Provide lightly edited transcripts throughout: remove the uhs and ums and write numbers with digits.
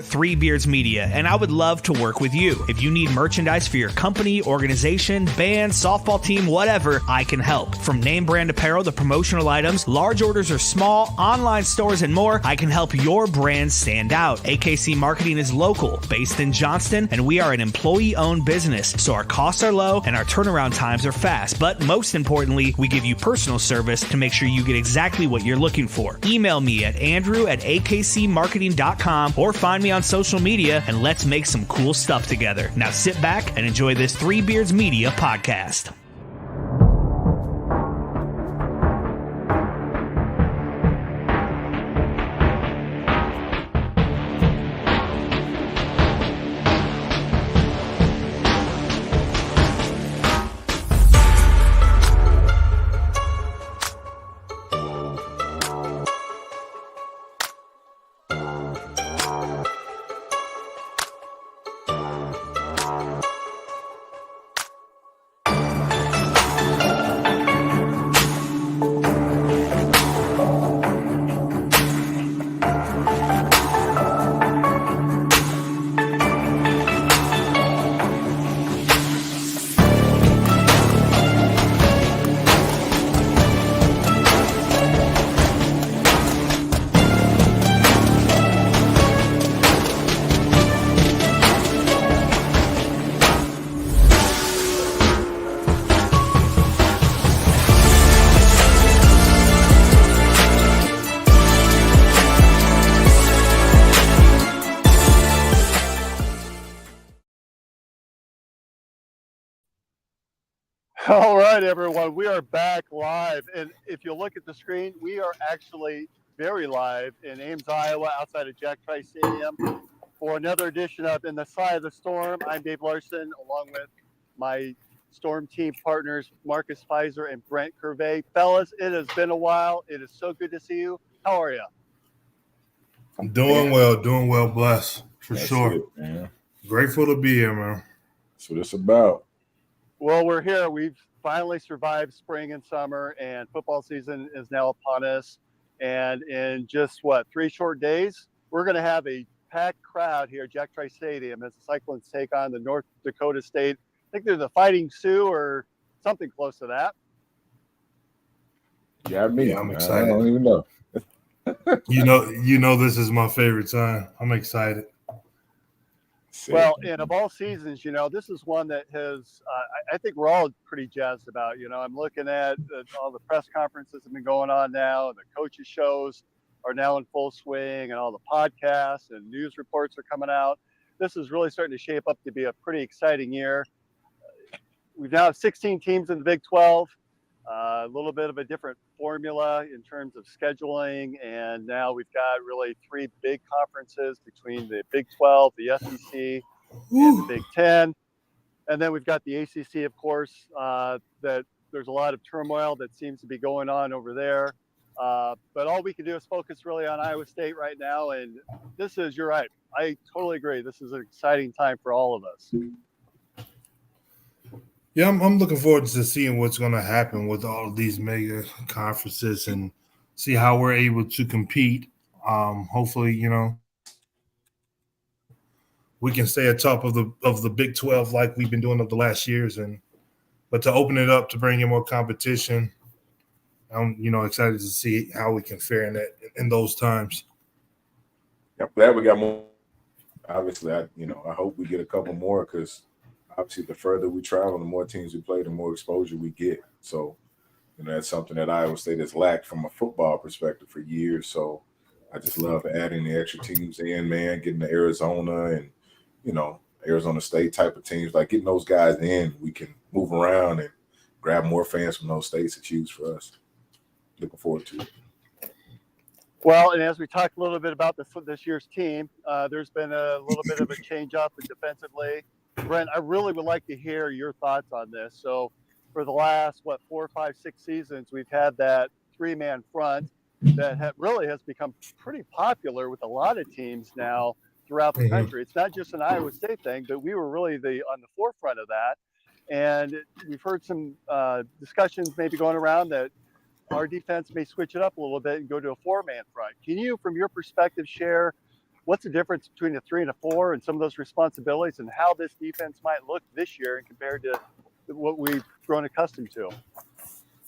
support Three Beards Media, and I would love to work with you. If you need merchandise for your company, organization, band, softball team, whatever, I can help. From name brand apparel to promotional items, large orders or small, online stores, and more, I can help your brand stand out. AKC Marketing is local, based in Johnston, and we are an employee-owned business, so our costs are low and our turnaround times are fast. But most importantly, we give you personal service to make sure you get exactly what you're looking for. Email me at andrew@akcmarketing.com or find me on social media, and let's make some cool stuff together. Now sit back and enjoy this Three Beards Media podcast. All right, everyone, we are back live. And if you look at the screen, we are actually very live in Ames, Iowa, outside of Jack Trice Stadium for another edition of In the Side of the Storm. I'm Dave Larson, along with my Storm team partners, Marcus Pfizer and Brent Curvey. Fellas, it has been a while. It is so good to see you. How are you? I'm doing well, blessed, for That's sure. It, man. Grateful to be here, man. That's what it's about. Well, we're here. We've finally survived spring and summer, and football season is now upon us. And in just, 3 short days, we're going to have a packed crowd here at Jack Trice Stadium as the Cyclones take on the North Dakota State. I think they're the Fighting Sioux or something close to that. Yeah, I'm excited. I don't even know. you know, this is my favorite time. I'm excited. Well, and of all seasons, this is one that has, I think we're all pretty jazzed about. I'm looking at all the press conferences have been going on now. The coaches' shows are now in full swing, and all the podcasts and news reports are coming out. This is really starting to shape up to be a pretty exciting year. We now have 16 teams in the Big 12, a little bit of a different formula in terms of scheduling. And now we've got really 3 big conferences between the Big 12, the SEC, and the Big 10. And then we've got the ACC, of course, that there's a lot of turmoil that seems to be going on over there. But all we can do is focus really on Iowa State right now. And you're right. I totally agree. This is an exciting time for all of us. Yeah, I'm looking forward to seeing what's going to happen with all of these mega conferences and see how we're able to compete. Hopefully, we can stay atop of the Big 12 like we've been doing over the last years, but to open it up to bring in more competition, I'm excited to see how we can fare in those times. I'm glad we got more. Obviously, I hope we get a couple more because obviously the further we travel, the more teams we play, the more exposure we get. So, that's something that Iowa State has lacked from a football perspective for years. So I just love adding the extra teams in, man, getting to Arizona and, Arizona State type of teams, like getting those guys in, we can move around and grab more fans from those states to choose for us. Looking forward to it. Well, and as we talked a little bit about this year's team, there's been a little bit of a change up defensively. Brent, I really would like to hear your thoughts on this. So for the last, 4, 5, 6 seasons, we've had that 3-man front that really has become pretty popular with a lot of teams now throughout the country. It's not just an Iowa State thing, but we were really on the forefront of that. And we've heard some discussions maybe going around that our defense may switch it up a little bit and go to a 4-man front. Can you, from your perspective, share what's the difference between a 3 and a 4 and some of those responsibilities, and how this defense might look this year and compared to what we've grown accustomed to?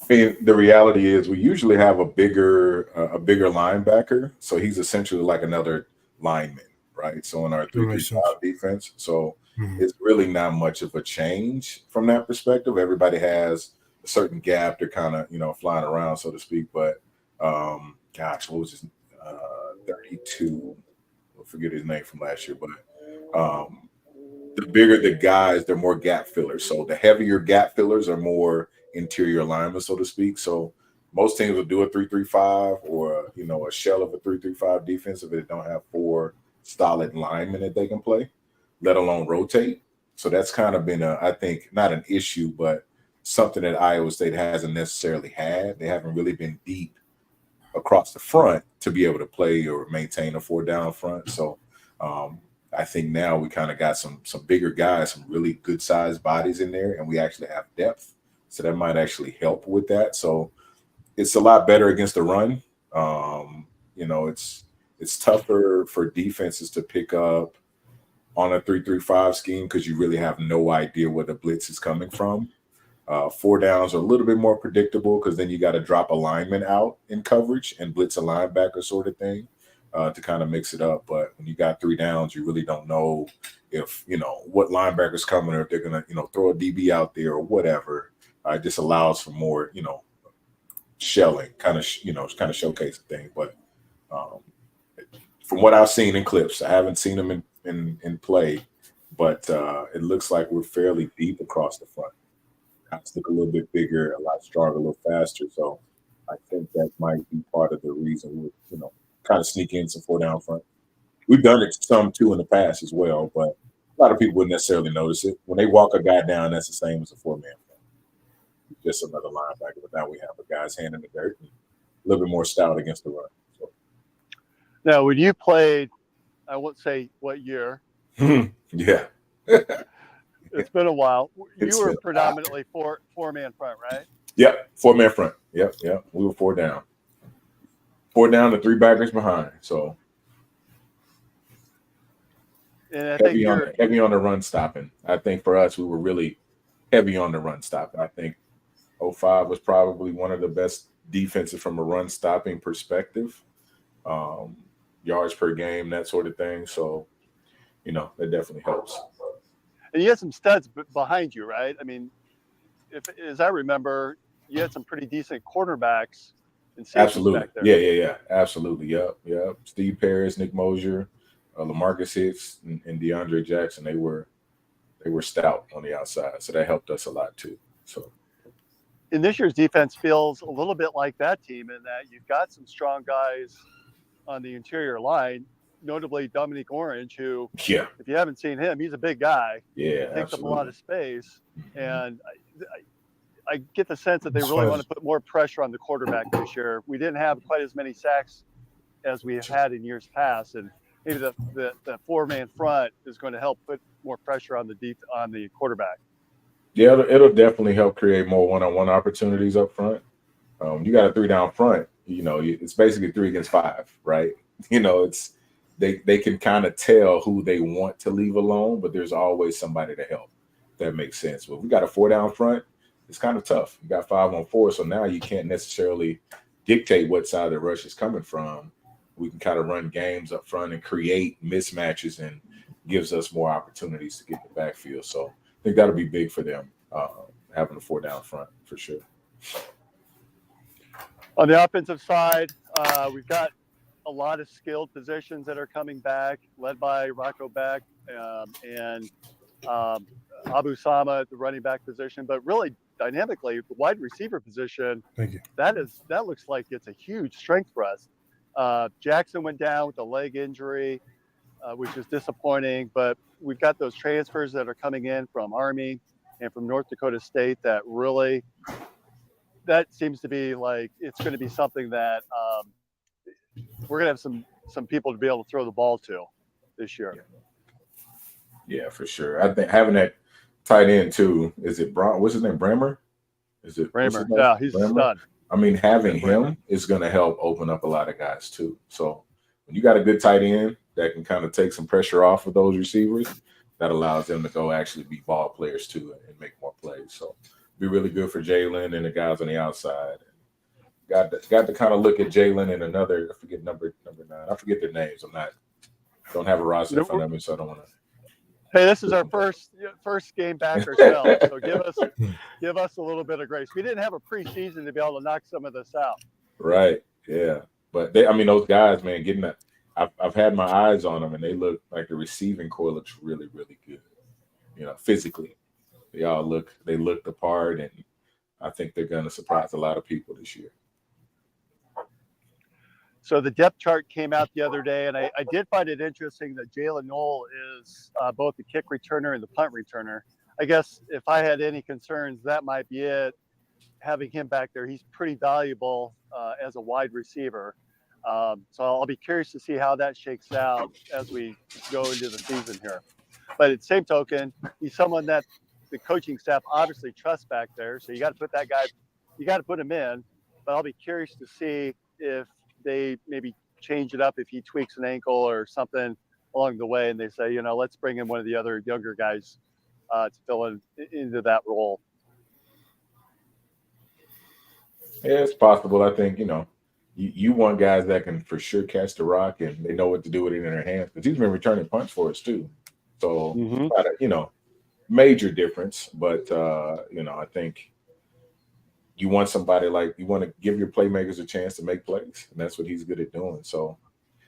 I mean, the reality is we usually have a bigger linebacker, so he's essentially like another lineman, right? So in our 3-3-5 defense, so it's really not much of a change from that perspective. Everybody has a certain gap they're kind of flying around, so to speak. But gosh, what was his 32? I forget his name from last year, but the bigger the guys, they're more gap fillers. So the heavier gap fillers are more interior linemen, so to speak. So most teams will do a 3-3-5 or a shell of a 3-3-5 defense if they don't have 4 solid linemen that they can play, let alone rotate. So that's kind of been I think not an issue, but something that Iowa State hasn't necessarily had. They haven't really been deep across the front to be able to play or maintain a 4-down front. So I think now we kind of got some bigger guys, some really good sized bodies in there, and we actually have depth. So that might actually help with that. So it's a lot better against the run. It's tougher for defenses to pick up on a 3-3-5 scheme because you really have no idea where the blitz is coming from. 4 downs are a little bit more predictable because then you got to drop a lineman out in coverage and blitz a linebacker sort of thing to kind of mix it up. But when you got 3 downs, you really don't know if, what linebacker's coming or if they're going to, throw a DB out there or whatever. It just allows for more, shelling, kind of showcasing things. But from what I've seen in clips, I haven't seen them in play, but it looks like we're fairly deep across the front. Guys look a little bit bigger, a lot stronger, a little faster. So I think that might be part of the reason we're, kind of sneak in some 4-down front. We've done it some too in the past as well, but a lot of people wouldn't necessarily notice it. When they walk a guy down, that's the same as a 4-man front. Just another linebacker, but now we have a guy's hand in the dirt and a little bit more stout against the run. So. Now, when you played, I won't say what year. Yeah. It's been a while. You were predominantly 4-man front, right? Yep, 4-man front. Yep. We were 4 down. 4 down to 3 backers behind. So and I think heavy on the run stopping. I think for us, we were really heavy on the run stopping. I think 05 was probably one of the best defenses from a run stopping perspective. Yards per game, that sort of thing. So, that definitely helps. And you had some studs behind you, right? I mean, as I remember, you had some pretty decent cornerbacks and safeties absolutely back there. Yeah, absolutely. Yep. Steve Paris, Nick Mosier, LaMarcus Hicks, and DeAndre Jackson. They were stout on the outside, so that helped us a lot too. So, and this year's defense feels a little bit like that team in that you've got some strong guys on the interior line, notably Dominique Orange, who, if you haven't seen him, he's a big guy. Yeah, he takes up a lot of space, and I get the sense that they really want to put more pressure on the quarterback this year. We didn't have quite as many sacks as we have had in years past, and maybe the 4-man front is going to help put more pressure on the quarterback. Yeah, it'll definitely help create more one-on-one opportunities up front. You got a 3-down front, it's basically 3 against 5, right? It's they can kind of tell who they want to leave alone, but there's always somebody to help. That makes sense. But if we got a 4-down front, it's kind of tough. You got 5-on-4, so now you can't necessarily dictate what side the rush is coming from. We can kind of run games up front and create mismatches, and gives us more opportunities to get the backfield. So I think that'll be big for them, having a 4-down front for sure. On the offensive side, we've got a lot of skilled positions that are coming back, led by Rocco Beck and Abu Sama at the running back position, but really dynamically, the wide receiver position, that looks like it's a huge strength for us. Jackson went down with a leg injury, which is disappointing, but we've got those transfers that are coming in from Army and from North Dakota State that seems to be like it's going to be something that we're going to have some people to be able to throw the ball to this year. Yeah, for sure. I think having that tight end too, is it what's his name? Brammer? Is it Brammer? Yeah, he's a stud. I mean, having him is going to help open up a lot of guys too. So when you got a good tight end, that can kind of take some pressure off of those receivers, that allows them to go actually be ball players too and make more plays. So be really good for Jalen and the guys on the outside. Got to kind of look at Jalen and another, I forget number 9. I forget their names. Don't have a roster in front of me, so I don't want to. Hey, this is our first game back ourselves, so give us a little bit of grace. We didn't have a preseason to be able to knock some of this out. Right. Yeah. But those guys, man, getting that. I've had my eyes on them, and they look like the receiving core looks really, really good. Physically, they look the part, and I think they're going to surprise a lot of people this year. So the depth chart came out the other day, and I did find it interesting that Jalen Knoll is both the kick returner and the punt returner. I guess if I had any concerns, that might be it. Having him back there, he's pretty valuable as a wide receiver. So I'll be curious to see how that shakes out as we go into the season here. But at the same token, he's someone that the coaching staff obviously trusts back there. So you got to put him in. But I'll be curious to see if they maybe change it up if he tweaks an ankle or something along the way, and they say, let's bring in one of the other younger guys to fill into that role. Yeah, it's possible. I think, you want guys that can for sure catch the rock and they know what to do with it in their hands, because he's been returning punts for us too. So, not a, major difference, but, I think you want somebody you want to give your playmakers a chance to make plays, and that's what he's good at doing. So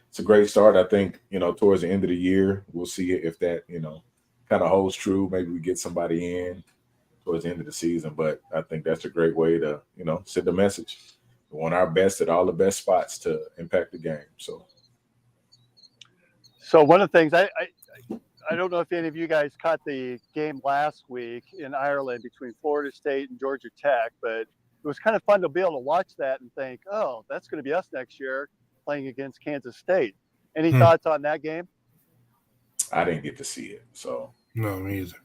it's a great start. I think, towards the end of the year, we'll see if that, kind of holds true. Maybe we get somebody in towards the end of the season, but I think that's a great way to, send a message. We want our best at all the best spots to impact the game. So one of the things I don't know if any of you guys caught the game last week in Ireland between Florida State and Georgia Tech, but it was kind of fun to be able to watch that and think, oh, that's going to be us next year playing against Kansas State. Any thoughts on that game? I didn't get to see it, so no, me either.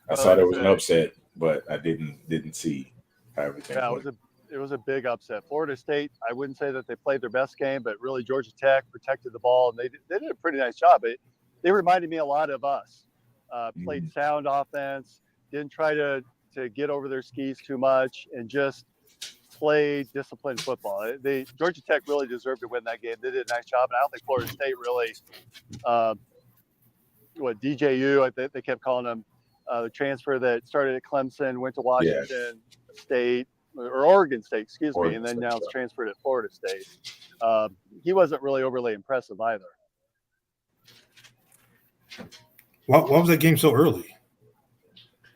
I saw there was an upset, but I didn't see how everything went. It was a big upset. Florida State, I wouldn't say that they played their best game, but really Georgia Tech protected the ball, and they did a pretty nice job. They reminded me a lot of us. Played sound offense, didn't try to get over their skis too much, and just play disciplined football. Georgia Tech really deserved to win that game. They did a nice job, and I don't think Florida State really DJU, they kept calling him, the transfer that started at Clemson, went to Washington State, or Oregon State, and then now it's transferred at Florida State. He wasn't really overly impressive either. Why was that game so early?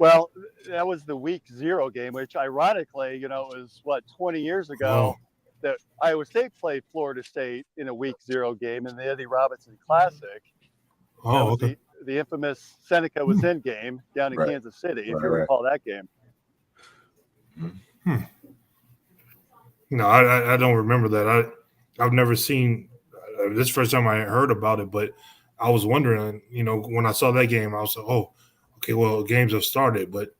Well, that was the week 0 game, which ironically, was 20 years ago that Iowa State played Florida State in a week 0 game in the Eddie Robinson Classic. Oh, okay. The infamous Seneca was in game down in Kansas City, if you recall that game. No, I don't remember that. I've never seen this first time I heard about it, but I was wondering, when I saw that game, I was like, oh, okay, well, games have started, but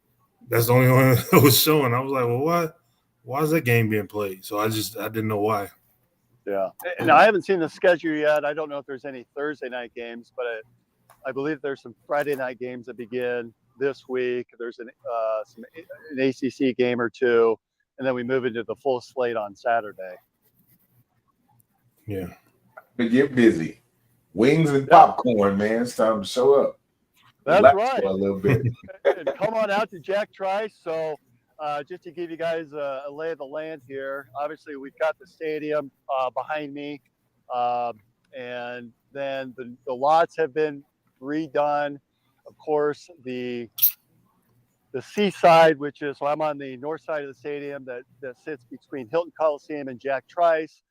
that's the only one that was showing. I was like, well, what? Why is that game being played? So I didn't know why. Yeah. And I haven't seen the schedule yet. I don't know if there's any Thursday night games, but I believe there's some Friday night games that begin this week. There's an ACC game or two, and then we move into the full slate on Saturday. Yeah. But get busy. Wings and popcorn, man. It's time to show up. That's Relax right. for a little bit. And come on out to Jack Trice. So just to give you guys a lay of the land here, obviously we've got the stadium behind me, and then the lots have been redone. Of course, the seaside, which is, so I'm on the north side of the stadium that sits between Hilton Coliseum and Jack Trice.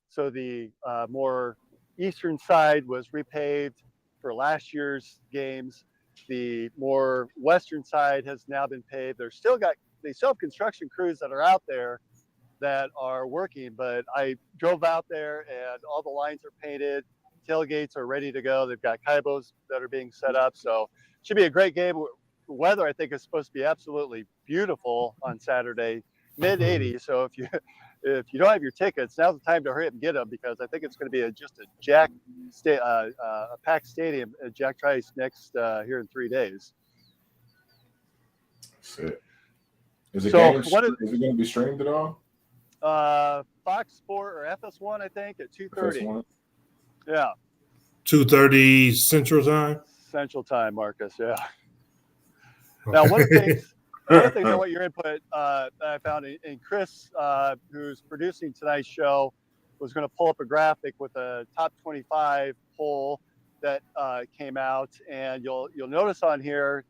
So the more eastern side was repaved for last year's games. The more western side has now been paved. They still have construction crews that are out there that are working, but I drove out there and all the lines are painted. Tailgates are ready to go. They've got kaibos that are being set up. So it should be a great game. The weather, I think, is supposed to be absolutely beautiful on Saturday, mid-80s. So if if you don't have your tickets, now's the time to hurry up and get them, because I think it's going to be just a packed stadium at Jack Trice next here in 3 days. That's it. Is it going to be streamed at all? Fox Sport or FS1, I think, at 2:30. Yeah. 2:30 Central Time. Central Time, Marcus. Yeah. Now, one of the things I want your input that I found, and Chris, who's producing tonight's show, was going to pull up a graphic with a top 25 poll that came out, and you'll notice on here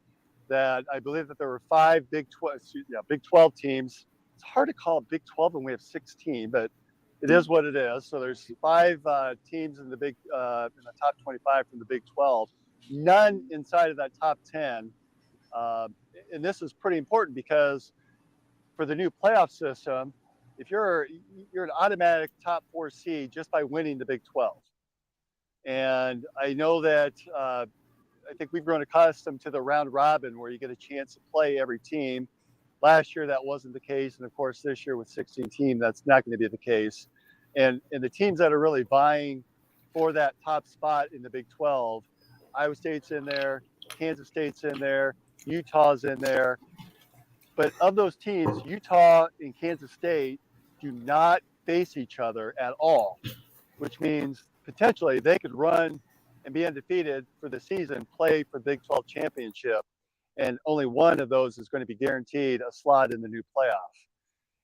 that I believe that there were 5 Big 12 teams. It's hard to call it Big 12 when we have 16, but it is what it is. So there's 5 teams in the top 25 from the Big 12. None inside of that top 10. And this is pretty important because for the new playoff system, if you're an automatic top 4 seed just by winning the Big 12. And I know that I think we've grown accustomed to the round robin where you get a chance to play every team. Last year, that wasn't the case. And of course, this year with 16 teams, that's not going to be the case. And the teams that are really vying for that top spot in the Big 12, Iowa State's in there, Kansas State's in there, Utah's in there. But of those teams, Utah and Kansas State do not face each other at all, which means potentially they could run and be undefeated for the season, play for the Big 12 championship, and only one of those is going to be guaranteed a slot in the new playoff.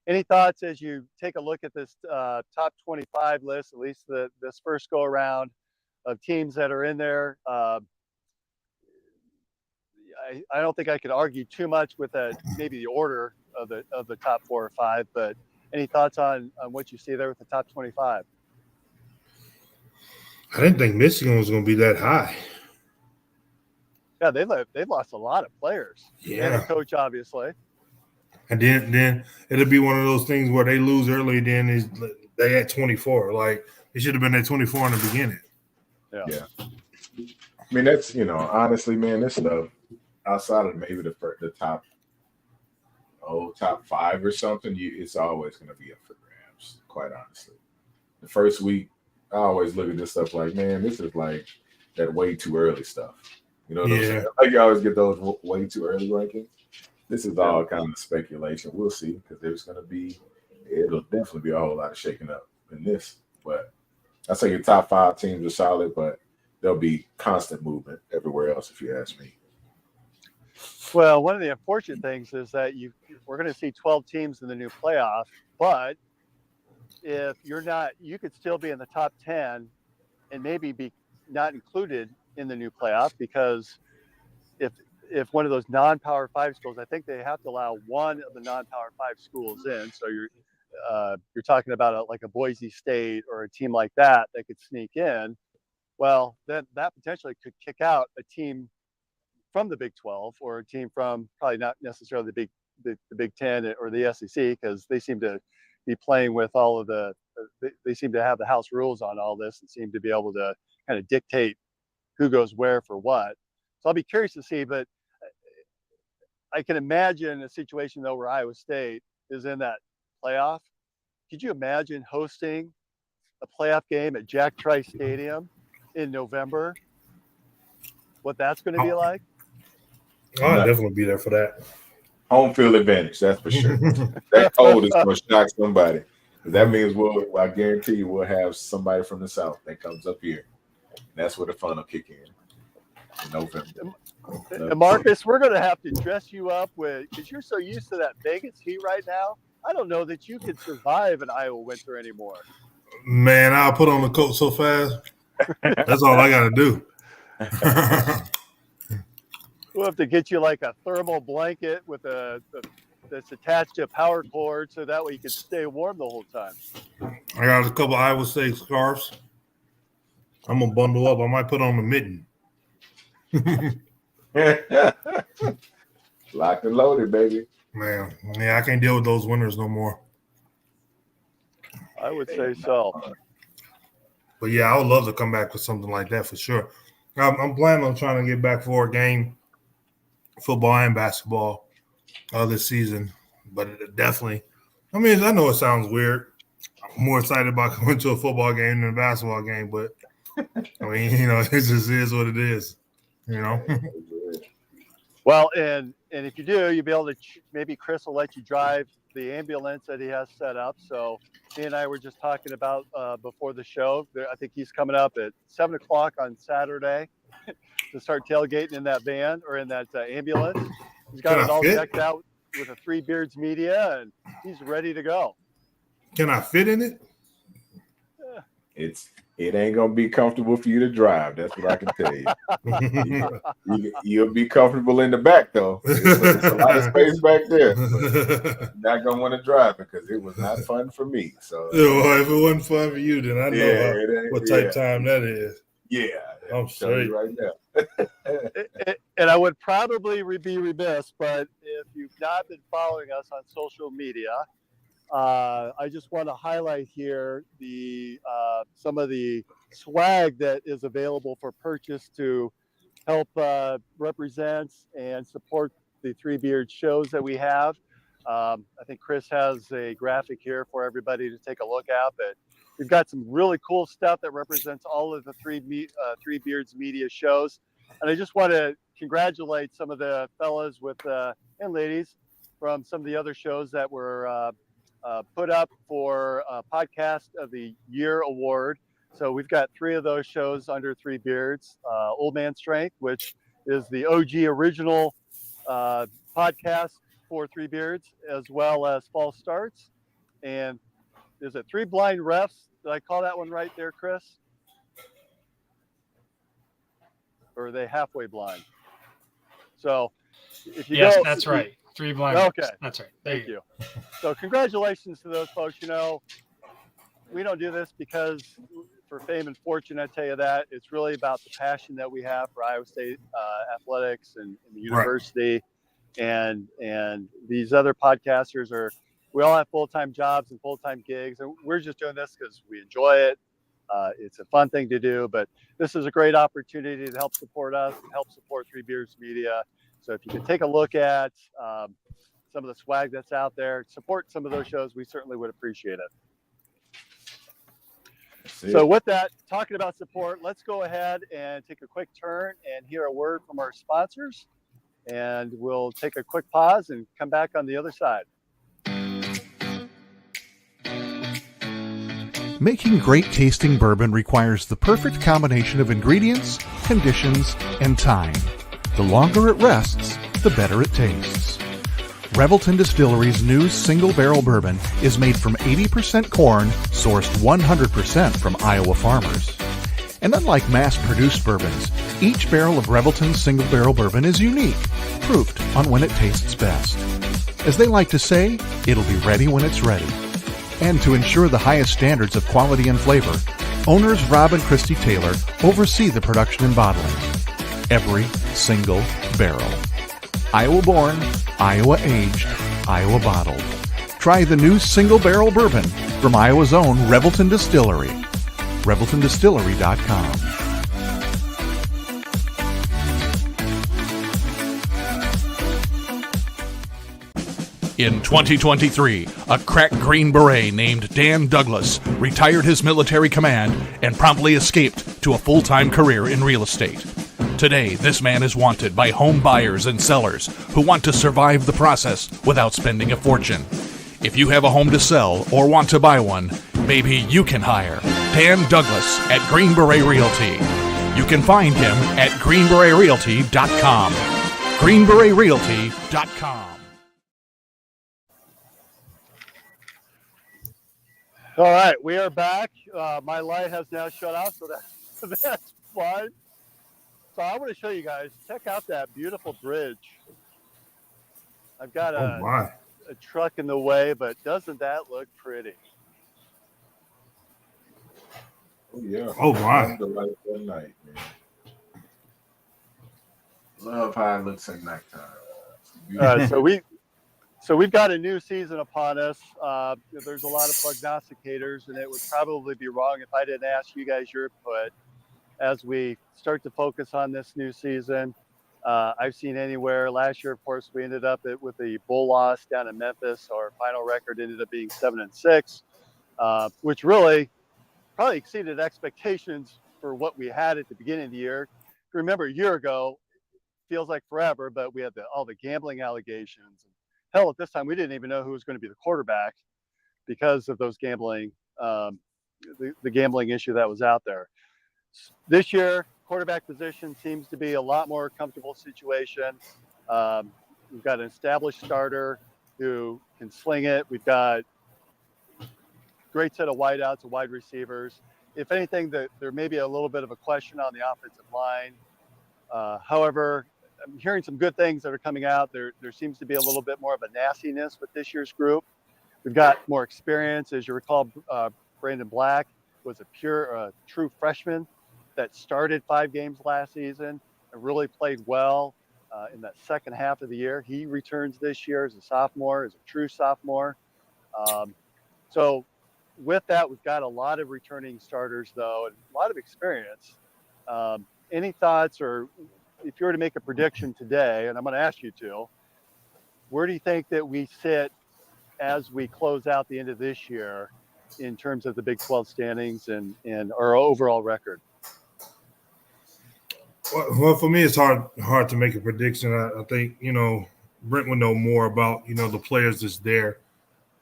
Any thoughts as you take a look at this top 25 list, at least this first go around of teams that are in there? I don't think I could argue too much with maybe the order of the top 4 or 5, but any thoughts on what you see there with the top 25? I didn't think Michigan was going to be that high. Yeah, they've lost a lot of players. Yeah, and a coach, obviously. And then it'll be one of those things where they lose early. Then they at 24. Like they should have been at 24 in the beginning. Yeah. I mean, that's honestly, man, this stuff outside of maybe the top 5 or something, it's always going to be up for grabs. Quite honestly, the first week, I always look at this stuff like, man, this is like that way too early stuff. You know what I'm saying? Like you always get those way too early rankings. This is all kind of speculation. We'll see, because it'll definitely be a whole lot of shaking up in this. But I say your top 5 teams are solid, but there'll be constant movement everywhere else, if you ask me. Well, one of the unfortunate things is that we're going to see 12 teams in the new playoff, but if you're not, you could still be in the top 10 and maybe be not included in the new playoff, because if one of those non-Power 5 schools, I think they have to allow one of the non-Power 5 schools in. So you're talking about like a Boise State or a team like that could sneak in. Well, then that potentially could kick out a team from the Big 12 or a team from probably not necessarily the Big 10 or the SEC, because they seem to be playing with all of they seem to have the house rules on all this and seem to be able to kind of dictate who goes where for what. So I'll be curious to see, but I can imagine a situation though where Iowa State is in that playoff. Could you imagine hosting a playoff game at Jack Trice Stadium in November? What that's going to be like? I'll definitely be there for that. Home field advantage, that's for sure. That cold is going to shock somebody. That means I guarantee you we'll have somebody from the South that comes up here. That's where the fun will kick in November. And Marcus, we're going to have to dress you up because you're so used to that Vegas heat right now. I don't know that you could survive an Iowa winter anymore. Man, I'll put on the coat so fast. That's all I got to do. We'll have to get you like a thermal blanket with that's attached to a power cord, so that way you can stay warm the whole time. I got a couple Iowa State scarves. I'm gonna bundle up. I might put on a mitten. Locked and loaded, baby. Man, yeah, I can't deal with those winters no more. I would say so. But yeah, I would love to come back with something like that for sure. I'm planning on trying to get back for a game, football and basketball, this season. But it definitely, I mean, I know it sounds weird, I'm more excited about going to a football game than a basketball game, but I mean, it just is what it is, Well, and if you do, you'll be able to maybe Chris will let you drive the ambulance that he has set up. So he and I were just talking about before the show. I think he's coming up at 7:00 on Saturday to start tailgating in that van or in that ambulance. He's got it all decked out with a Three Beards Media, and he's ready to go. Can I fit in it? It ain't gonna be comfortable for you to drive. That's what I can tell you. You'll be comfortable in the back though. There's a lot of space back there. You're not gonna want to drive because it was not fun for me. So well, if it wasn't fun for you, then I know what type of time that is. Yeah, I'm sorry right now. And I would probably be remiss, but if you've not been following us on social media, I just want to highlight here some of the swag that is available for purchase to help represent and support the Three Beards shows that we have. I think Chris has a graphic here for everybody to take a look at, but we've got some really cool stuff that represents all of the Three Beards media shows. And I just want to congratulate some of the fellas and ladies from some of the other shows that were put up for Podcast of the Year award. So we've got 3 of those shows under Three Beards. Old Man Strength, which is the OG original podcast for Three Beards, as well as False Starts. And is it Three Blind Refs? Did I call that one right there, Chris? Or are they halfway blind? So if you Yes, that's right. Three Blind Refs. Okay. That's right. Thank you. So congratulations to those folks. We don't do this because for fame and fortune, I tell you that. It's really about the passion that we have for Iowa State athletics and the university. Right. And these other podcasters we all have full-time jobs and full-time gigs, and we're just doing this because we enjoy it. It's a fun thing to do, but this is a great opportunity to help support us, help support Three Beards Media. So if you can take a look at some of the swag that's out there, support some of those shows, we certainly would appreciate it. So with that, talking about support, let's go ahead and take a quick turn and hear a word from our sponsors. And we'll take a quick pause and come back on the other side. Making great tasting bourbon requires the perfect combination of ingredients, conditions, and time. The longer it rests, the better it tastes. Revelton Distillery's new single barrel bourbon is made from 80% corn, sourced 100% from Iowa farmers. And unlike mass-produced bourbons, each barrel of Revelton's single barrel bourbon is unique, proofed on when it tastes best. As they like to say, it'll be ready when it's ready. And to ensure the highest standards of quality and flavor, owners Rob and Christy Taylor oversee the production and bottling. Every single barrel. Iowa born, Iowa aged, Iowa bottled. Try the new single barrel bourbon from Iowa's own Revelton Distillery. ReveltonDistillery.com. In 2023, a crack Green Beret named Dan Douglas retired his military command and promptly escaped to a full-time career in real estate. Today, this man is wanted by home buyers and sellers who want to survive the process without spending a fortune. If you have a home to sell or want to buy one, maybe you can hire Dan Douglas at Green Beret Realty. You can find him at greenberetrealty.com. greenberetrealty.com. All right, we are back. My light has now shut off, so that's fine. So I want to show you guys. Check out that beautiful bridge. I've got a truck in the way, but doesn't that look pretty? Oh yeah. Oh my. The light at night, man. Love how it looks at nighttime. So we've got a new season upon us. There's a lot of prognosticators, and it would probably be wrong if I didn't ask you guys your input as we start to focus on this new season. I've seen anywhere. Last year, of course, we ended up with the bowl loss down in Memphis. Our final record ended up being 7-6. which really probably exceeded expectations for what we had at the beginning of the year. Remember, a year ago, feels like forever, but we had all the gambling allegations. Hell, at this time, we didn't even know who was going to be the quarterback because of those gambling, the gambling issue that was out there. This year, quarterback position seems to be a lot more comfortable situation. We've got an established starter who can sling it. We've got a great set of wideouts and wide receivers. If anything, there may be a little bit of a question on the offensive line. However, I'm hearing some good things that are coming out. There seems to be a little bit more of a nastiness with this year's group. We've got more experience. As you recall, Brandon Black was a true freshman that started 5 games last season and really played well in that second half of the year. He returns this year as a sophomore, as a true sophomore. So with that, we've got a lot of returning starters, though, and a lot of experience. Any thoughts, or if you were to make a prediction today, and I'm going to ask you to, where do you think that we sit as we close out the end of this year in terms of the Big 12 standings and our overall record? Well, for me, it's hard to make a prediction. I think, Brent would know more about, the players that's there.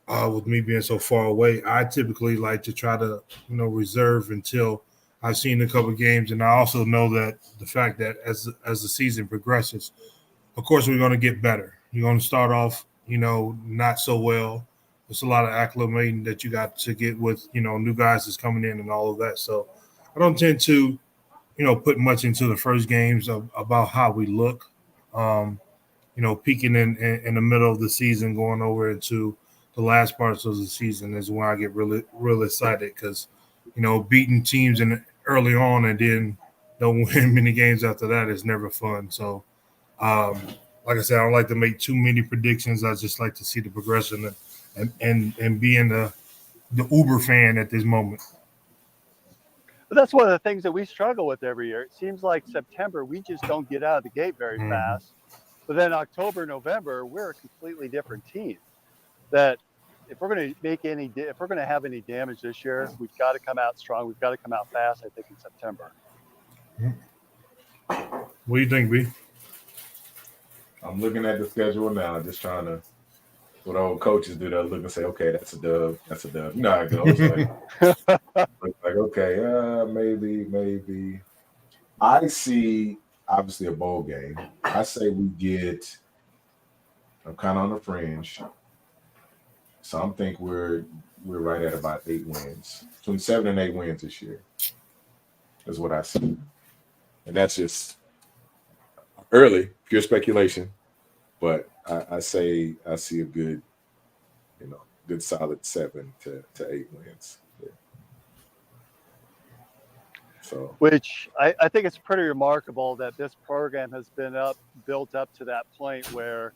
With me being so far away, I typically like to try to, reserve until I've seen a couple of games. And I also know that the fact that as the season progresses, of course, we're going to get better. You're going to start off, not so well. There's a lot of acclimating that you got to get with, new guys that's coming in and all of that. So I don't tend to, put much into the first games about how we look, peaking in the middle of the season, going over into the last parts of the season is when I get really excited because, beating teams early on and then don't win many games after that is never fun. So, like I said, I don't like to make too many predictions. I just like to see the progression and being the Uber fan at this moment. But that's one of the things that we struggle with every year. It seems like September, we just don't get out of the gate very fast. But then October, November, we're a completely different team. That if we're going to have any damage this year, we've got to come out strong. We've got to come out fast, I think, in September. What do you think, B? I'm looking at the schedule now, just trying to, what old coaches do, they'll look and say, okay, that's a dub. That's a dub. You know how it goes. Like okay, maybe. I see, obviously, a bowl game. I say we get, I'm kind of on the fringe. So I'm think we're right at about 8 wins. Between 7 and 8 wins this year is what I see. And that's just early, pure speculation. But I say I see a good, good solid 7 to 8 wins. Yeah. So, which I think it's pretty remarkable that this program has been built up to that point where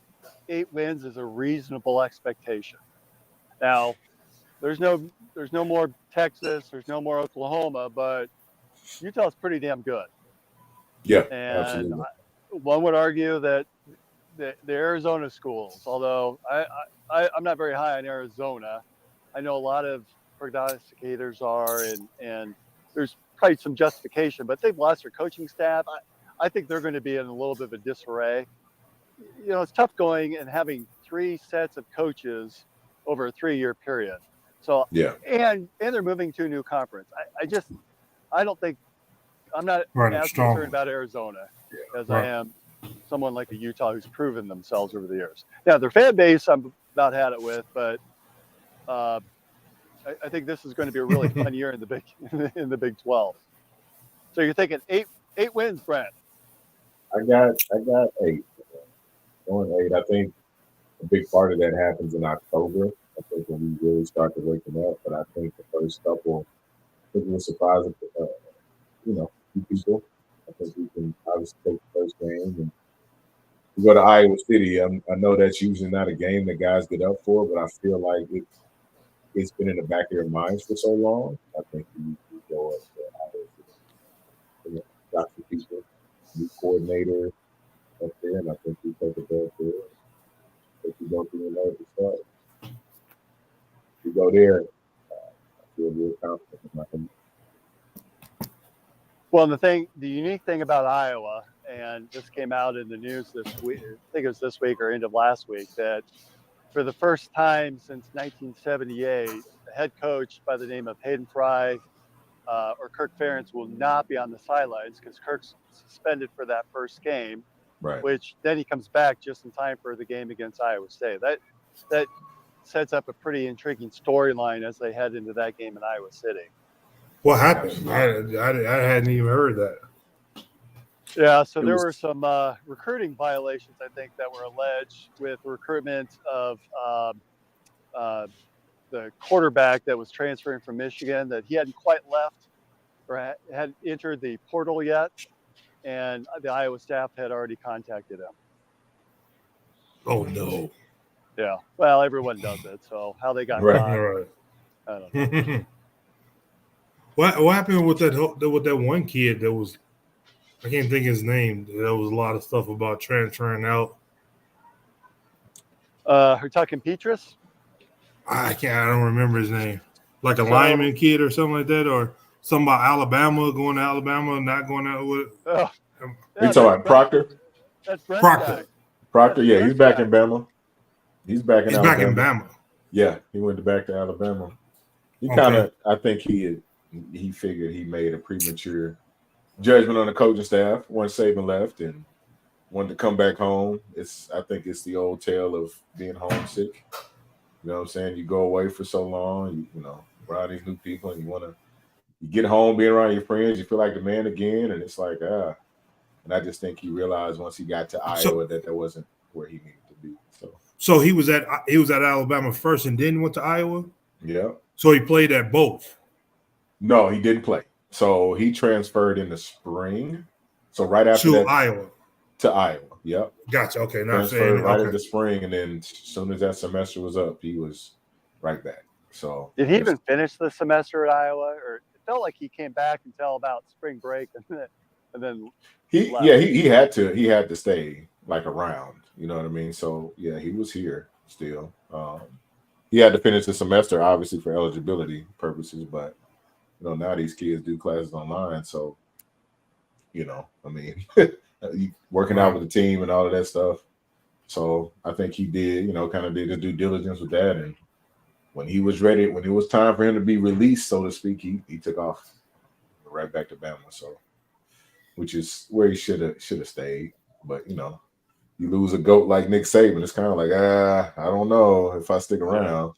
8 wins is a reasonable expectation. Now, there's no more Texas, there's no more Oklahoma, but Utah's pretty damn good. Yeah, and absolutely. One would argue that the Arizona schools, although I'm not very high on Arizona, I know a lot of prognosticators are, and there's probably some justification, but they've lost their coaching staff. I think they're going to be in a little bit of a disarray. It's tough going and having 3 sets of coaches over a 3-year period. So yeah, and they're moving to a new conference. I'm not as concerned about Arizona as I am someone like a Utah who's proven themselves over the years. Now their fan base I'm about had it with, but I think this is going to be a really fun year in the Big 12. So you're thinking 8 wins, Brent? I got 8. Going 8. I think a big part of that happens in October. I think when we really start to waking up. But I think the first couple, I think we'll surprise people. I think we can obviously take the first game and we go to Iowa City. I know that's usually not a game that guys get up for, but I feel like it's been in the back of their minds for so long. I think we go up to Iowa City. Got some people, new coordinator up there, and I think we take a bad there. If we go through the start, we go there. feel real confident about them. Well, the unique thing about Iowa, and this came out in the news this week, I think it was this week or end of last week, that for the first time since 1978, a head coach by the name of Hayden Fry or Kirk Ferentz will not be on the sidelines because Kirk's suspended for that first game, Right. which then he comes back just in time for the game against Iowa State. That sets up a pretty intriguing storyline as they head into that game in Iowa City. What happened? I hadn't even heard that. Yeah, so there were some recruiting violations, I think, that were alleged with recruitment of the quarterback that was transferring from Michigan, that he hadn't quite left or hadn't entered the portal yet, and the Iowa staff had already contacted him. Oh, no. Yeah, well, everyone does it, so how they got Right. caught, I don't know. What happened with that one kid that was, I can't think his name. There was a lot of stuff about transferring out. We're talking Petrus? I don't remember his name. Like a lineman kid or something like that, or something about Alabama, going to Alabama, not going out with. Oh, you talking about Proctor? That's Brent's Proctor. guy. Proctor, yeah, he's back in Bama. He's back in Alabama. Back in Bama. Yeah, he went back to Alabama. He I think he figured he made a premature judgment on the coaching staff once Saban left and wanted to come back home. I think it's the old tale of being homesick. You know what I'm saying? You go away for so long, you know, around these new people, and you get home, being around your friends, you feel like the man again, and it's like, and I just think he realized once he got to Iowa that wasn't where he needed to be. So he was at Alabama first and then went to Iowa? Yeah. So he played at both? No, he didn't play. So he transferred in the spring. So right after that, Iowa. To Iowa. Yep. Gotcha. Okay. Now transferred right in the spring, and then as soon as that semester was up, he was right back. So did he even finish the semester at Iowa, or it felt like he came back until about spring break, and then he had to stay like around. You know what I mean? So yeah, he was here still. He had to finish the semester, obviously, for eligibility purposes, but you know, now these kids do classes online, so you know, I mean, working out with the team and all of that stuff. So I think he did, you know, kind of did his due diligence with that, and when he was ready, when it was time for him to be released, so to speak, he took off right back to Bama. So, which is where he should have stayed, but you know, you lose a GOAT like Nick Saban, it's kind of like, I don't know if I stick around.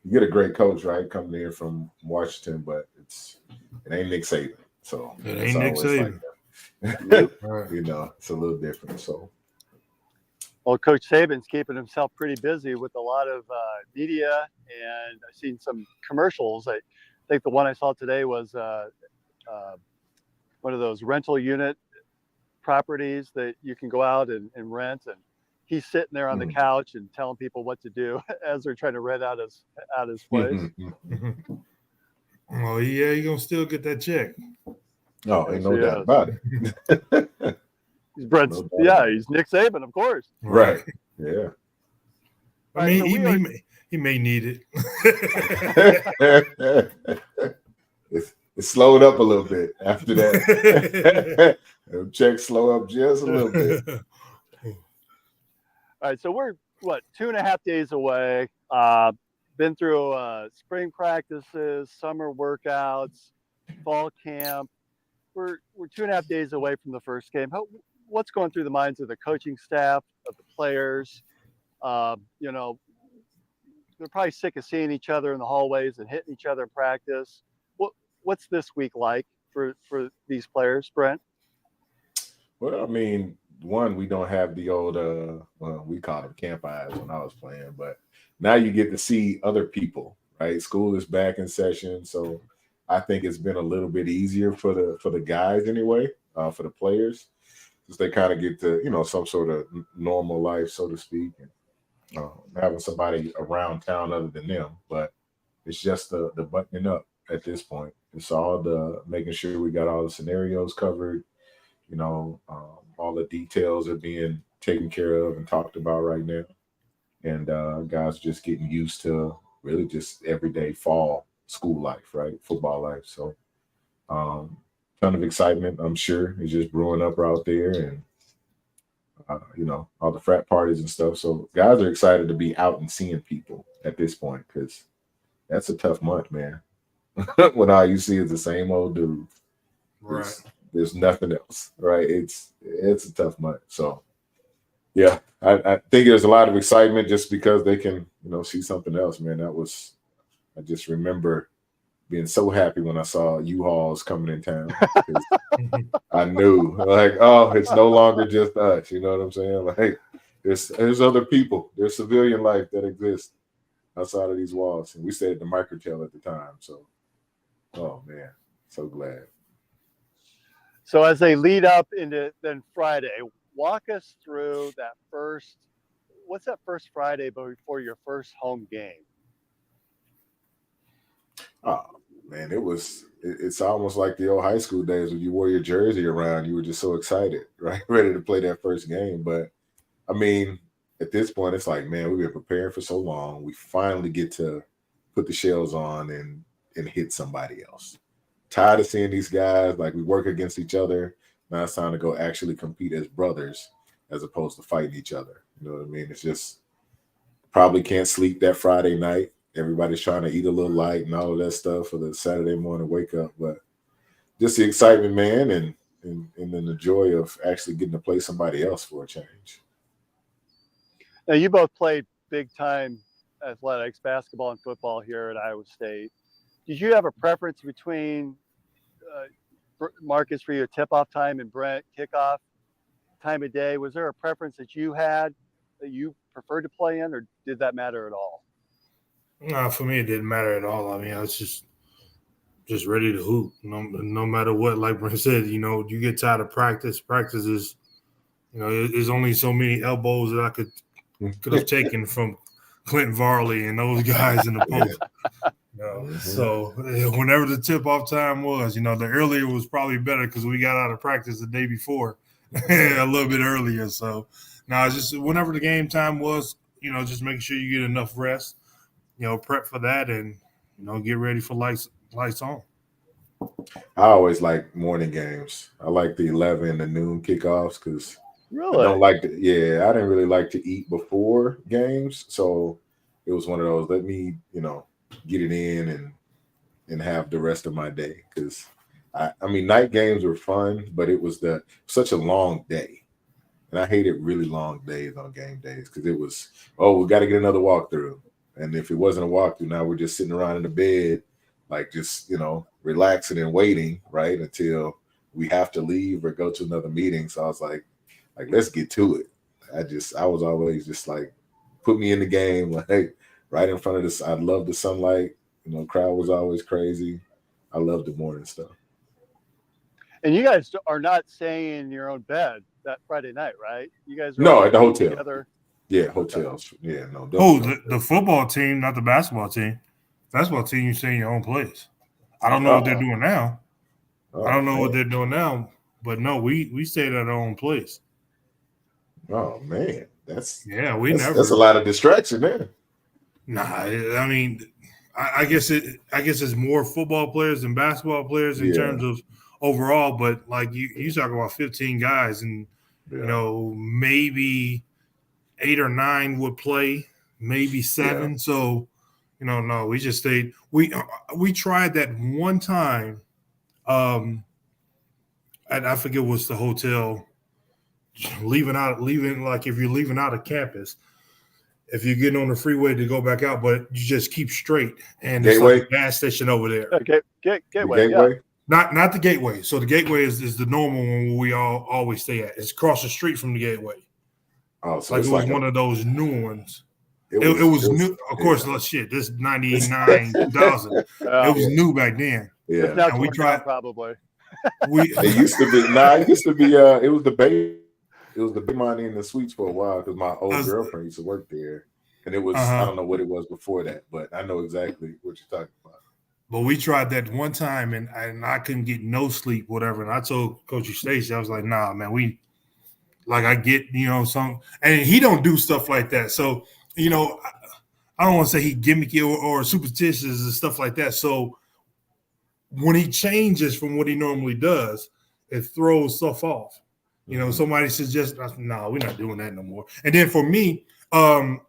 You get a great coach, right, coming in from Washington, but it ain't Nick Saban. So it ain't Nick Saban. Like you know, it's a little different. So, well, Coach Saban's keeping himself pretty busy with a lot of media, and I've seen some commercials. I think the one I saw today was one of those rental unit properties that you can go out and rent, and he's sitting there on the couch and telling people what to do as they're trying to rent out his place. Oh yeah, you're gonna still get that check. Oh, ain't no doubt about it. He's Brent's, he's Nick Saban, of course. Right. Yeah. I mean, he may need it. It slowed up a little bit after that. Checks slow up just a little bit. All right, so we're 2.5 days away. Been through spring practices, summer workouts, fall camp. We're 2.5 days away from the first game. What's going through the minds of the coaching staff, of the players? You know, they're probably sick of seeing each other in the hallways and hitting each other in practice. What's this week like for these players, Brent? Well, I mean, one, we don't have the old, we called them camp eyes when I was playing, but now you get to see other people, right? School is back in session, so I think it's been a little bit easier for the guys anyway, for the players, because they kind of get to, you know, some sort of normal life, so to speak, and having somebody around town other than them. But it's just the buttoning up at this point. It's all the making sure we got all the scenarios covered, you know, all the details are being taken care of and talked about right now. And guys just getting used to really just everyday fall school life, right? Football life. So ton of excitement, I'm sure, is just brewing up out there, and all the frat parties and stuff. So guys are excited to be out and seeing people at this point, because that's a tough month, man. When all you see is the same old dude. Right. There's nothing else, right? It's a tough month. So yeah, I think there's a lot of excitement just because they can, see something else, man. I just remember being so happy when I saw U-Hauls coming in town. I knew, like, oh, it's no longer just us. You know what I'm saying? Like, there's other people. There's civilian life that exists outside of these walls. And we stayed at the Microtel at the time. So, oh, man, so glad. So as they lead up into then Friday, walk us through what's that first Friday before your first home game? Oh, man, it's almost like the old high school days when you wore your jersey around. You were just so excited, right? Ready to play that first game. But, I mean, at this point, it's like, man, we've been preparing for so long. We finally get to put the shells on and hit somebody else. Tired of seeing these guys, like, we work against each other. Now it's time to go actually compete as brothers as opposed to fighting each other. You know what I mean? It's just probably can't sleep that Friday night. Everybody's trying to eat a little light and all of that stuff for the Saturday morning wake up. But just the excitement, man, and then the joy of actually getting to play somebody else for a change. Now, you both played big-time athletics, basketball and football here at Iowa State. Did you have a preference between Marcus for your tip-off time and Brent kickoff time of day? Was there a preference that you had that you preferred to play in, or did that matter at all? No, for me, it didn't matter at all. I mean, I was just ready to hoop. No matter what, like Brent said, you get tired of practice. Practice is, there's only so many elbows that I could have taken from Clint Varley and those guys in the post. So whenever the tip-off time was, the earlier was probably better because we got out of practice the day before, a little bit earlier. So now it's just whenever the game time was, just making sure you get enough rest. Prep for that and, get ready for lights on. I always like morning games. I like the 11 and noon kickoffs because really? I don't like I didn't really like to eat before games. So it was one of those, let me, get it in and have the rest of my day. Because, I mean, night games were fun, but it was such a long day. And I hated really long days on game days because it was, we got to get another walkthrough. And if it wasn't a walkthrough, now we're just sitting around in the bed, like just, relaxing and waiting, right, until we have to leave or go to another meeting. So I was like, let's get to it. I was always just like, put me in the game, like right in front of this. I love the sunlight. Crowd was always crazy. I love the morning stuff. And you guys are not staying in your own bed that Friday night, right? You guys are at the hotel. Together. Yeah, hotels. Yeah, no. The football team, not the basketball team. Basketball team, you stay in your own place. I don't know what they're doing now. What they're doing now, but no, we stayed at our own place. Oh man, that's a lot of distraction there. Nah, I mean, I guess it's more football players than basketball players in terms of overall. But like you talk about 15 guys, and maybe 8 or 9 would play, maybe 7. Yeah. So, no, we just stayed. We tried that one time. And I forget what's the hotel. Leaving like if you're leaving out of campus, if you're getting on the freeway to go back out, but you just keep straight, and Gateway? It's like a gas station over there. Okay, Gateway. Yeah. Not the Gateway. So the Gateway is the normal one where we always stay at. It's across the street from the Gateway. Oh, so it was one of those new ones. It was new. Of course, shit. This 99 2000. It was new back then. Yeah, now and we tried probably. It used to be. Nah, it used to be. It was the Bay. It was the Big Money in the Suites for a while because my old girlfriend used to work there, and it was I don't know what it was before that, but I know exactly what you're talking about. But we tried that one time, and I couldn't get no sleep, whatever. And I told Coach Stacey, I was like, "Nah, man, I get some, and he don't do stuff like that. So I don't want to say he gimmicky or superstitious and stuff like that. So when he changes from what he normally does, it throws stuff off. You know, somebody suggests, no, we're not doing that no more. And then for me,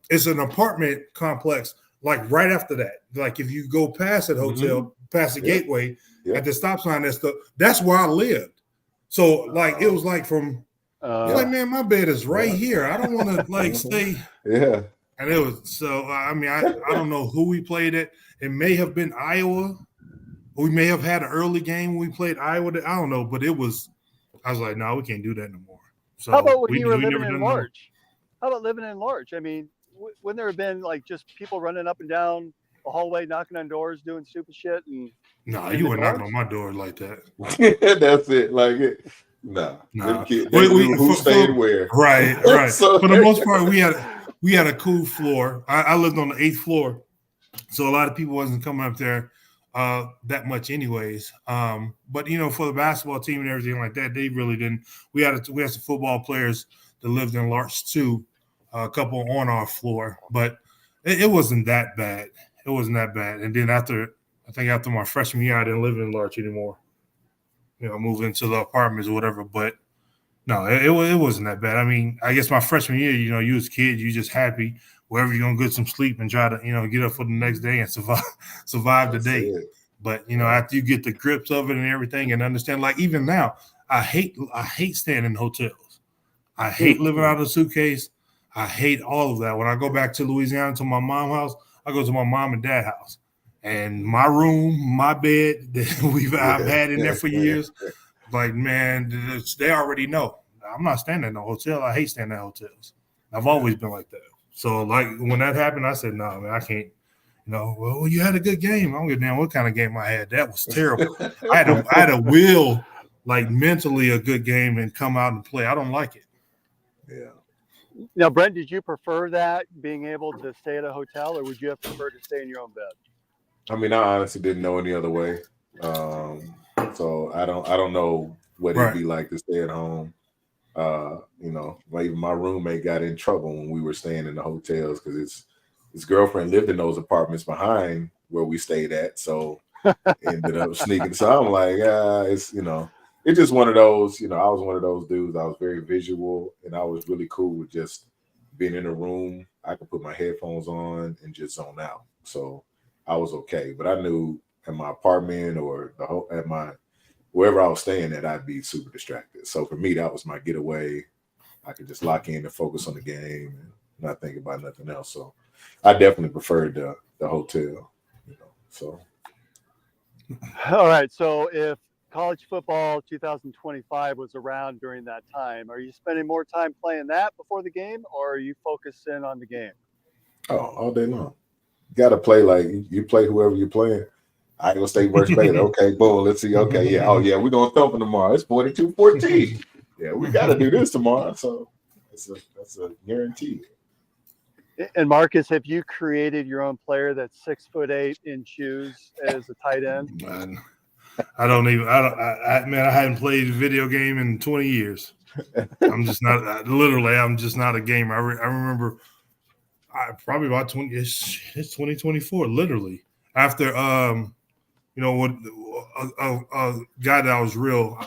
it's an apartment complex, like right after that. Like if you go past that hotel, past the gateway, at the stop sign, that's where I lived. So like it was like from like, man, my bed is right here. I don't want to like stay. Yeah. And it was so I mean, I don't know who we played at. It may have been Iowa. We may have had an early game when we played Iowa. I don't know, but I was like, no, we can't do that no more. So how about when you were living in Larch? How about living in Larch? I mean, wouldn't there have been like just people running up and down the hallway, knocking on doors, doing stupid shit? And no, you weren't knocking on my door like that. That's it. Like it. Nah. Who stayed where? Right. So, for the most part, we had a cool floor. I lived on the 8th floor, so a lot of people wasn't coming up there that much anyways. But you know, for the basketball team and everything like that, they really didn't. We had some football players that lived in Larch too, a couple on our floor, but it wasn't that bad. It wasn't that bad. And then after my freshman year, I didn't live in Larch anymore. You know, moved into the apartments or whatever. But no, it wasn't that bad. I mean, I guess my freshman year, you know, you was a kid, you just happy wherever you're gonna get some sleep and try to, you know, get up for the next day and survive the day. But you know, after you get the grips of it and everything and understand, like even now, I hate staying in hotels. I hate living out of a suitcase. I hate all of that. When I go back to Louisiana to my mom's house, I go to my mom and dad's house. And my room, my bed that I've had in there for years, like, man, they already know. I'm not staying in no hotel. I hate staying in hotels. I've always been like that. So, like, when that happened, I said, no, man, I can't. You know, well, you had a good game. I don't give a damn what kind of game I had. That was terrible. I had a will, like, mentally a good game and come out and play. I don't like it. Yeah. Now, Brent, did you prefer that, being able to stay at a hotel, or would you have preferred to stay in your own bed? I mean, I honestly didn't know any other way. So I don't know what it'd be like to stay at home. You know, even my roommate got in trouble when we were staying in the hotels because his girlfriend lived in those apartments behind where we stayed at. So ended up sneaking. So I'm like, it's, you know, it's just one of those, you know, I was one of those dudes. I was very visual and I was really cool with just being in a room. I could put my headphones on and just zone out. So I was okay, but I knew in my apartment or wherever I was staying at, I'd be super distracted. So for me, that was my getaway. I could just lock in and focus on the game and not think about nothing else. So I definitely preferred the hotel, you know. So all right. So if college football 2025 was around during that time, are you spending more time playing that before the game, or are you focusing on the game? Oh, all day long. Got to play like you play whoever you're playing. Iowa State versus Baylor. Okay, boom. Let's see. Okay, yeah. Oh, yeah. We're going to thump them tomorrow. It's 42-14. Yeah, we got to do this tomorrow. So that's a guarantee. And Marcus, have you created your own player that's 6'8" in shoes as a tight end? Man, I haven't played a video game in 20 years. I'm just not I'm just not a gamer. I remember probably about 20. It's 2024. Literally after you know what, a guy that I was real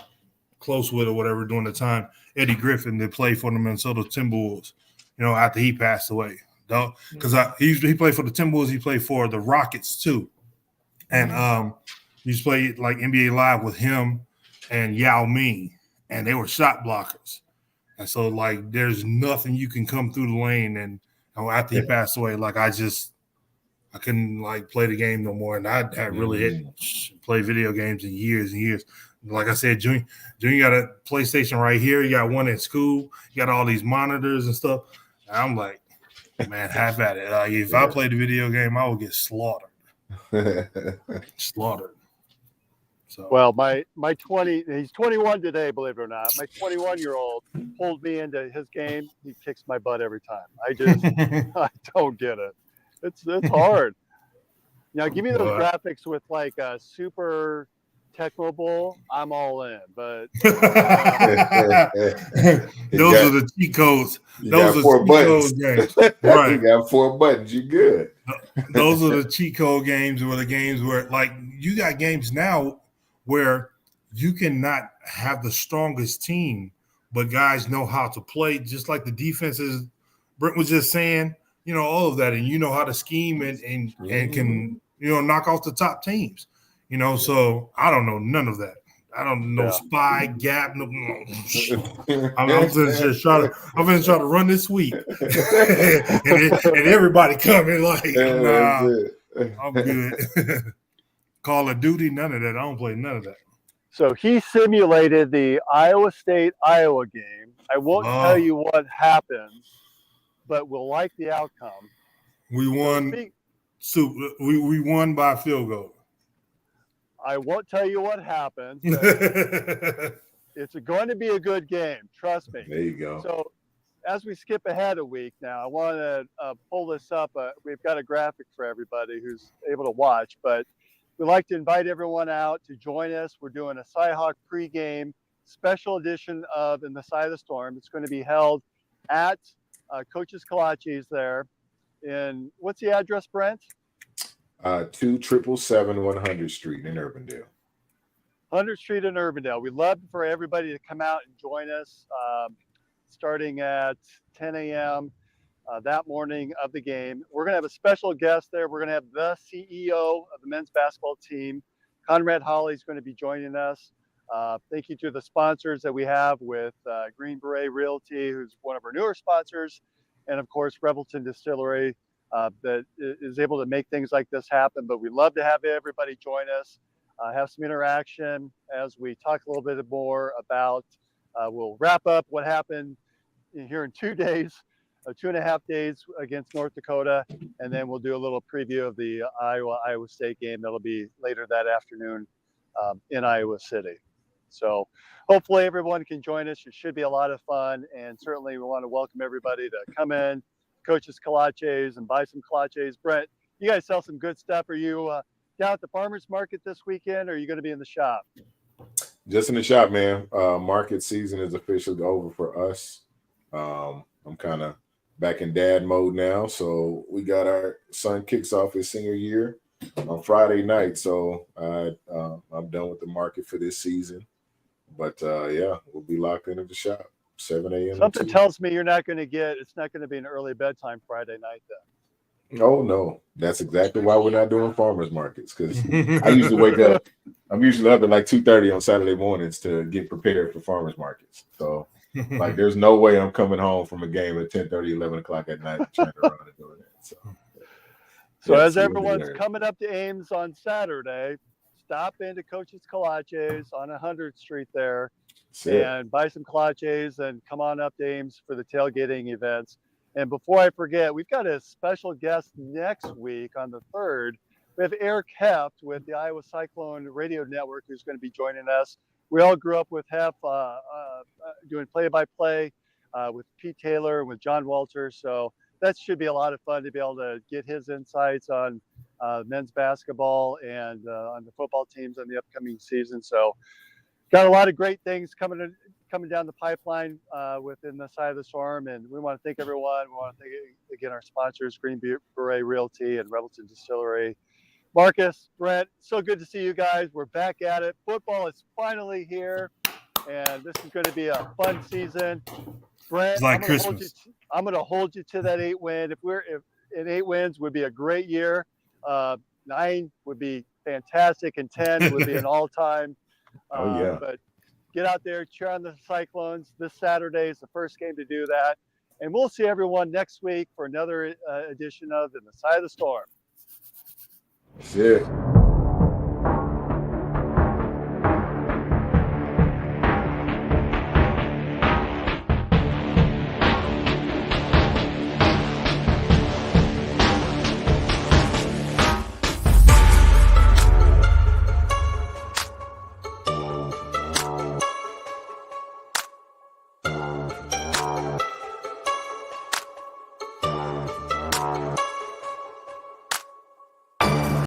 close with or whatever during the time, Eddie Griffin, that played for the Minnesota Timberwolves. You know, after he passed away, because he played for the Timberwolves. He played for the Rockets too, and he used to play like NBA Live with him and Yao Ming, and they were shot blockers. And so, like, there's nothing you can come through the lane. And after he passed away, like, I couldn't, like, play the game no more. And I had really played video games in years and years. Like I said, Junior got a PlayStation right here. You got one at school. You got all these monitors and stuff. And I'm like, man, have at it. Like, if I played a video game, I would get slaughtered. Slaughtered. So. Well, he's 21 today, believe it or not. My 21-year-old pulled me into his game. He kicks my butt every time. I don't get it. It's hard. Now, give me those graphics with like a super Tecmo Bowl, I'm all in. But those are the cheat codes. You Those got are 4 cheat buttons. code games. Right. You got 4 buttons. You good. Those are the cheat code games, or the games where, like, you got games now where you cannot have the strongest team, but guys know how to play, just like the defenses Brent was just saying, all of that, and you know how to scheme and can, knock off the top teams. So I don't know none of that. I don't know spy, gap. No. I'm just trying to run this sweep, and everybody coming like, nah, I'm good. Call of Duty, none of that. I don't play none of that. So he simulated the Iowa State-Iowa game. I won't tell you what happened, but we'll like the outcome. We won. We won by a field goal. I won't tell you what happened. It's going to be a good game. Trust me. There you go. So as we skip ahead a week now, I want to pull this up. We've got a graphic for everybody who's able to watch, but we'd like to invite everyone out to join us. We're doing a Cyhawk pregame special edition of In the Side of the Storm. It's going to be held at Coach's Kolaches there. In what's the address, Brent? 2777 100th Street in Urbandale. 100th Street in Urbandale. We'd love for everybody to come out and join us starting at 10 a.m. That morning of the game. We're going to have a special guest there. We're going to have the CEO of the men's basketball team, Conrad Hawley, is going to be joining us. Thank you to the sponsors that we have with Green Beret Realty, who's one of our newer sponsors, and of course, Revelton Distillery, that is able to make things like this happen. But we'd love to have everybody join us, have some interaction as we talk a little bit more about, we'll wrap up what happened here in 2 days, 2.5 days against North Dakota, and then we'll do a little preview of the Iowa State game that'll be later that afternoon in Iowa City. So hopefully everyone can join us. It should be a lot of fun, and certainly we want to welcome everybody to come in, Coach's Kolaches, and buy some kolaches. Brent, you guys sell some good stuff. Are you down at the farmers market this weekend, or are you going to be in the shop? Just in the shop, man. Market season is officially over for us. I'm kind of back in dad mode now. So we got our son kicks off his senior year on Friday night. So I'm done with the market for this season. But yeah, we'll be locked into the shop, 7 a.m. Something tells me it's not going to be an early bedtime Friday night then. Oh, no. That's exactly why we're not doing farmers markets, because I usually wake up. I'm usually up at like 2:30 on Saturday mornings to get prepared for farmers markets. So, like, there's no way I'm coming home from a game at 10:30, 11 o'clock at night trying to run and doing that. So as everyone's coming up to Ames on Saturday, stop into Coach's Kolaches on 100th Street there and buy some kolaches and come on up to Ames for the tailgating events. And before I forget, we've got a special guest next week on the 3rd. We have Eric Heft with the Iowa Cyclone Radio Network who's going to be joining us. We all grew up with Heft doing play-by-play with Pete Taylor and with John Walter. So that should be a lot of fun to be able to get his insights on men's basketball and on the football teams in the upcoming season. So got a lot of great things coming down the pipeline within the Side of the Storm. And we want to thank everyone. We want to thank, again, our sponsors, Green Beret Realty and Revelton Distillery. Marcus, Brent, so good to see you guys. We're back at it. Football is finally here, and this is going to be a fun season. Brent, it's like Christmas. I'm going to hold you to that 8-win. If 8 wins would be a great year. 9 would be fantastic, and 10 would be an all-time. But get out there, cheer on the Cyclones. This Saturday is the first game to do that. And we'll see everyone next week for another edition of In the Side of the Storm. That's it.